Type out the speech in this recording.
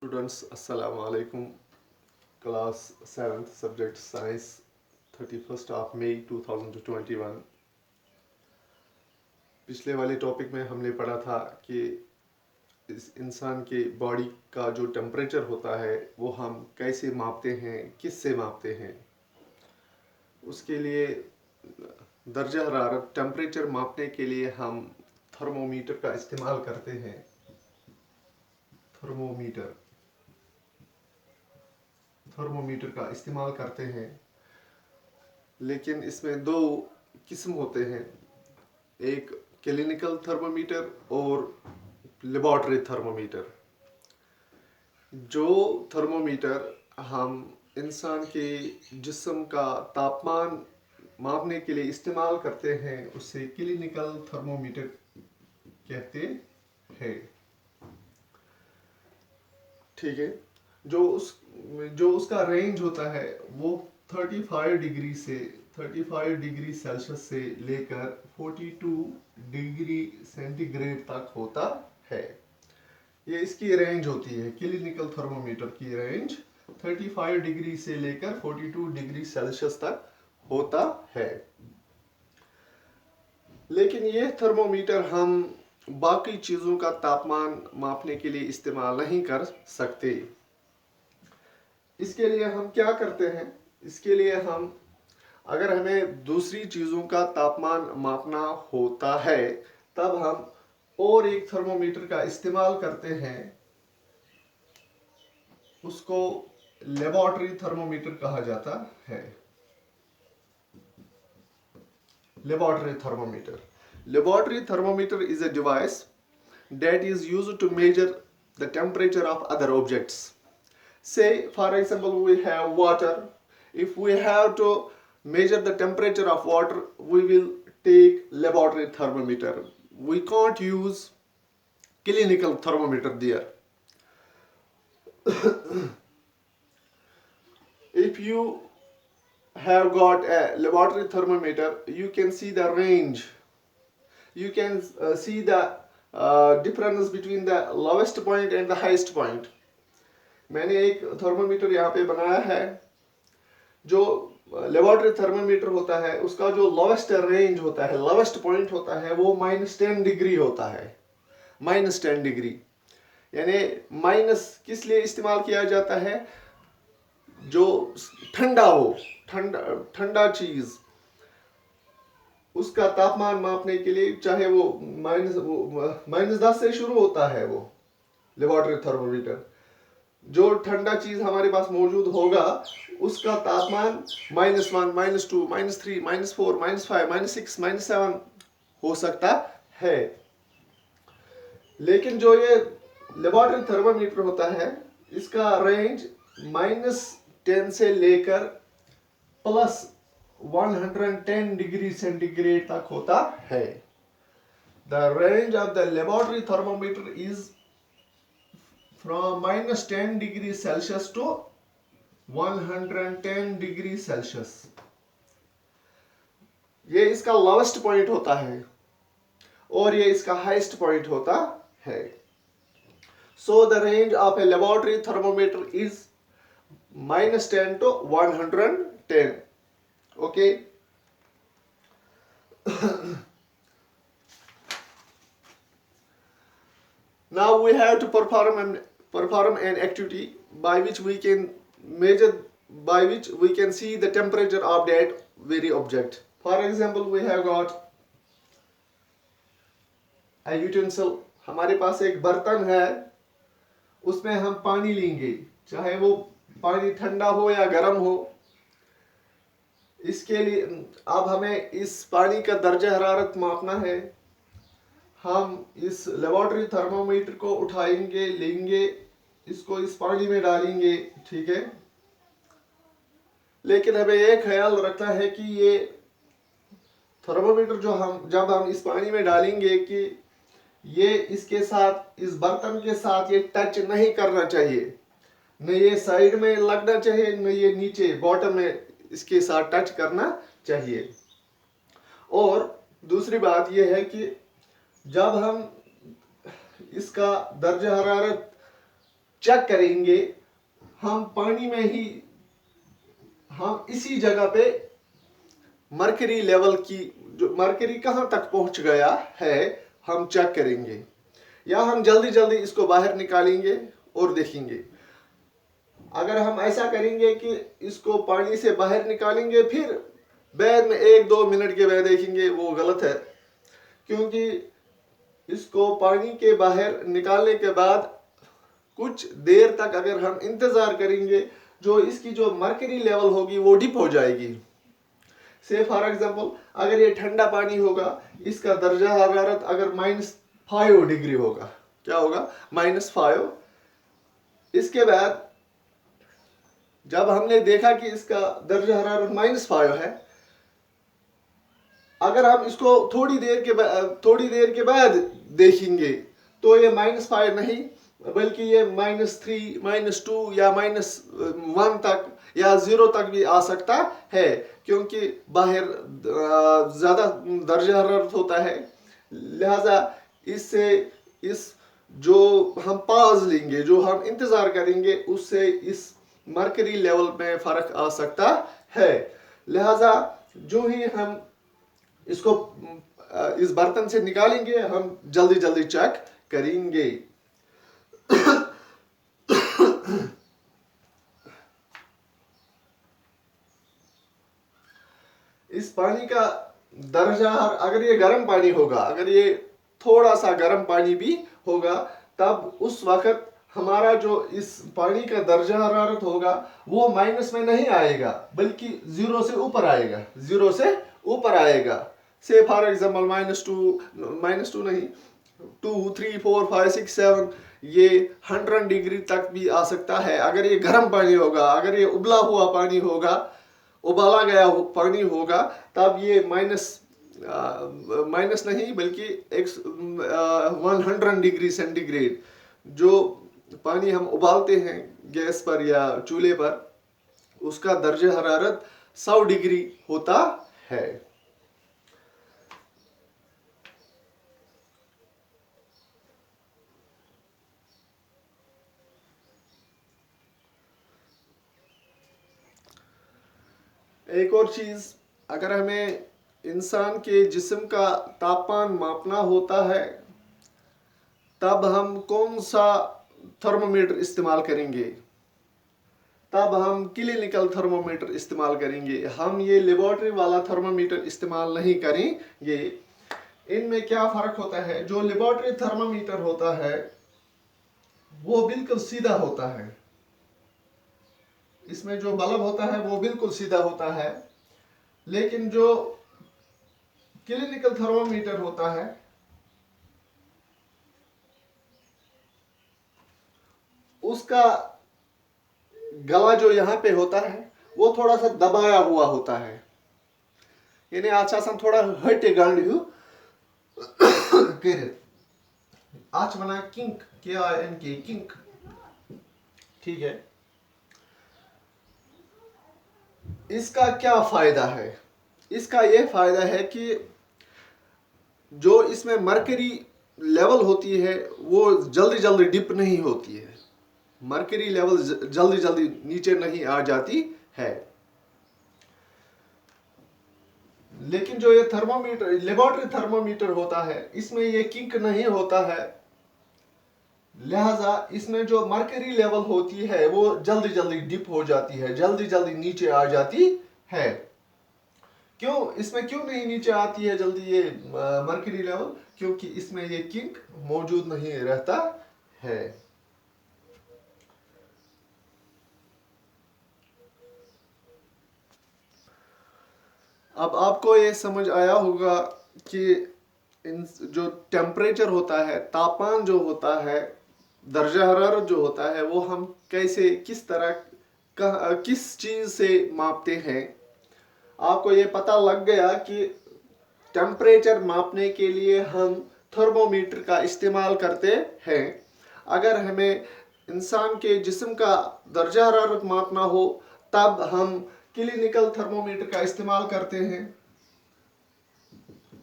Students, Assalamu alaikum. Class 7th subject Science, 31st of May 2021. पिछले वाले topic में हमने पढ़ा था कि इस इंसान के बॉडी का जो टेम्परेचर होता है वो हम कैसे मापते हैं, किस से मापते हैं। उसके लिए दर्जा हरारत टेम्परेचर मापने के लिए हम थर्मोमीटर का इस्तेमाल करते हैं। थर्मोमीटर का इस्तेमाल करते हैं, लेकिन इसमें दो किस्म होते हैं, एक क्लिनिकल थर्मोमीटर और लेबॉर्टरी थर्मोमीटर। जो थर्मोमीटर हम इंसान के जिस्म का तापमान मापने के लिए इस्तेमाल करते हैं उसे क्लिनिकल थर्मोमीटर कहते हैं। ठीक है। जो उसका रेंज होता है वो 35 डिग्री सेल्सियस से लेकर 42 डिग्री सेंटीग्रेड तक होता है। ये इसकी रेंज होती है। क्लिनिकल थर्मोमीटर की रेंज 35 डिग्री से लेकर 42 डिग्री सेल्सियस तक होता है। लेकिन ये थर्मोमीटर हम बाकी चीज़ों का तापमान मापने के लिए इस्तेमाल नहीं कर सकते। इसके लिए हम क्या करते हैं? इसके लिए हम अगर हमें दूसरी चीज़ों का तापमान मापना होता है तब हम और एक थर्मोमीटर का इस्तेमाल करते हैं। उसको लेबॉर्टरी थर्मोमीटर कहा जाता है। Laboratory thermometer is a device that is used to measure the temperature of other objects. Say, for example, we have water. If we have to measure the temperature of water, we will take laboratory thermometer. We can't use clinical thermometer there. If you have got a laboratory thermometer, you can see the range. You can see the difference between the lowest point and the highest point. मैंने एक thermometer यहाँ पे बनाया है। जो laboratory thermometer होता है उसका जो लोवेस्ट रेंज होता है, लोवेस्ट पॉइंट होता है वो -10 डिग्री होता है। -10 डिग्री यानी माइनस किस लिए इस्तेमाल किया जाता है? जो ठंडा हो, ठंडा चीज, उसका तापमान मापने के लिए, चाहे वो -10 से शुरू होता है वो लेबॉर्टरी थर्मोमीटर। जो ठंडा चीज हमारे पास मौजूद होगा उसका तापमान -1, -2, -3, -4, -5, -6, -7 हो सकता है। लेकिन जो ये लेबॉर्टरी थर्मोमीटर होता है इसका रेंज -10 से लेकर +110 डिग्री सेंटीग्रेड तक होता है। The range of the laboratory thermometer is from -10 degree Celsius to 110 degree Celsius. ये इसका लोवेस्ट पॉइंट होता है और ये इसका हाईएस्ट पॉइंट होता है। So the range of a laboratory thermometer is -10 to 110. Okay. Now we have to perform an activity by which we can measure, by which we can see the temperature of that very object. For example, we have got a utensil. हमारे पास एक बर्तन है, उसमें हम पानी लेंगे, चाहे वो पानी ठंडा हो या गर्म हो। इसके लिए अब हमें इस पानी का दर्जा हरारत मापना है। हम इस लेबॉर्टरी थर्मोमीटर को उठाएंगे, लेंगे, इसको इस पानी में डालेंगे, ठीक है। लेकिन हमें यह ख्याल रखना है कि ये थर्मोमीटर जब हम इस पानी में डालेंगे कि ये इसके साथ, इस बर्तन के साथ ये टच नहीं करना चाहिए। न ये साइड में लगना चाहिए, न ये नीचे बॉटम में इसके साथ टच करना चाहिए। और दूसरी बात यह है कि जब हम इसका दर्जा हरारत चेक करेंगे, हम पानी में ही हम इसी जगह पे मरकरी लेवल की, जो मरकरी कहां तक पहुंच गया है, हम चेक करेंगे, या हम जल्दी जल्दी इसको बाहर निकालेंगे और देखेंगे। अगर हम ऐसा करेंगे कि इसको पानी से बाहर निकालेंगे फिर बाद में 1-2 मिनट के बाद देखेंगे, वो गलत है। क्योंकि इसको पानी के बाहर निकालने के बाद कुछ देर तक अगर हम इंतजार करेंगे, जो इसकी जो मरकरी लेवल होगी वो डिप हो जाएगी। से फॉर एग्जांपल, अगर ये ठंडा पानी होगा, इसका दर्जा हरारत अगर -5 डिग्री होगा, क्या होगा, -5। इसके बाद जब हमने देखा कि इसका दर्जा हरारत -5 है, अगर हम इसको थोड़ी देर के बाद देखेंगे तो ये -5 नहीं बल्कि ये -3, -2 या -1 तक या 0 तक भी आ सकता है, क्योंकि बाहर ज्यादा दर्जा हरारत होता है। लिहाजा इससे इस जो हम पॉज लेंगे, जो हम इंतजार करेंगे, उससे इस मरकरी लेवल में फर्क आ सकता है। लिहाजा जो ही हम इसको इस बर्तन से निकालेंगे, हम जल्दी जल्दी चेक करेंगे। इस पानी का दर्जा, अगर ये गर्म पानी होगा, अगर ये थोड़ा सा गर्म पानी भी होगा, तब उस वक्त हमारा जो इस पानी का दर्जा हरारत होगा वो माइनस में नहीं आएगा बल्कि 0 से ऊपर आएगा, 0 से ऊपर आएगा। से फॉर एग्जांपल -2 नहीं, 2, 3, 4, 5, 6, 7, ये 100 डिग्री तक भी आ सकता है। अगर ये गर्म पानी होगा, अगर ये उबला हुआ पानी होगा, उबाला गया पानी होगा, तब ये माइनस नहीं बल्कि 100 डिग्री सेंटीग्रेड, जो पानी हम उबालते हैं गैस पर या चूल्हे पर, उसका दर्जा हरारत 100 डिग्री होता है। एक और चीज, अगर हमें इंसान के जिस्म का तापमान मापना होता है, तब हम कौन सा थर्मोमीटर इस्तेमाल करेंगे? तब हम क्लिनिकल थर्मोमीटर इस्तेमाल करेंगे। हम ये लेबोरेटरी वाला थर्मोमीटर इस्तेमाल नहीं करेंगे। इनमें क्या फर्क होता है? जो लेबोरेटरी थर्मोमीटर होता है वो बिल्कुल सीधा होता है, इसमें जो बल्ब होता है वो बिल्कुल सीधा होता है, लेकिन जो क्लिनिकल थर्मोमीटर होता है उसका गला जो यहाँ पे होता है वो थोड़ा सा दबाया हुआ होता है, यानी आज आसान थोड़ा हटे गांड हूँ आज बना किंक, KINK, किंक, ठीक है। इसका क्या फायदा है? इसका यह फायदा है कि जो इसमें मरकरी लेवल होती है वो जल्दी जल्दी डिप नहीं होती है, मरकरी लेवल जल्दी जल्दी नीचे नहीं आ जाती है। लेकिन जो ये थर्मोमीटर, लेबोरेटरी थर्मोमीटर होता है, इसमें ये किंक नहीं होता है, लिहाजा इसमें जो मरकरी लेवल होती है वो जल्दी जल्दी डिप हो जाती है, जल्दी जल्दी नीचे आ जाती है। क्यों इसमें क्यों नहीं नीचे आती है जल्दी ये मरकरी लेवल? क्योंकि इसमें ये किंक मौजूद नहीं रहता है। अब आपको ये समझ आया होगा कि इन जो टेम्परेचर होता है, तापमान जो होता है, दर्जा हरारत जो होता है, वो हम कैसे, किस तरह का, किस चीज से मापते हैं। आपको ये पता लग गया कि टेम्परेचर मापने के लिए हम थर्मोमीटर का इस्तेमाल करते हैं। अगर हमें इंसान के जिस्म का दर्जा हरारत मापना हो तब हम क्लिनिकल थर्मोमीटर का इस्तेमाल करते हैं।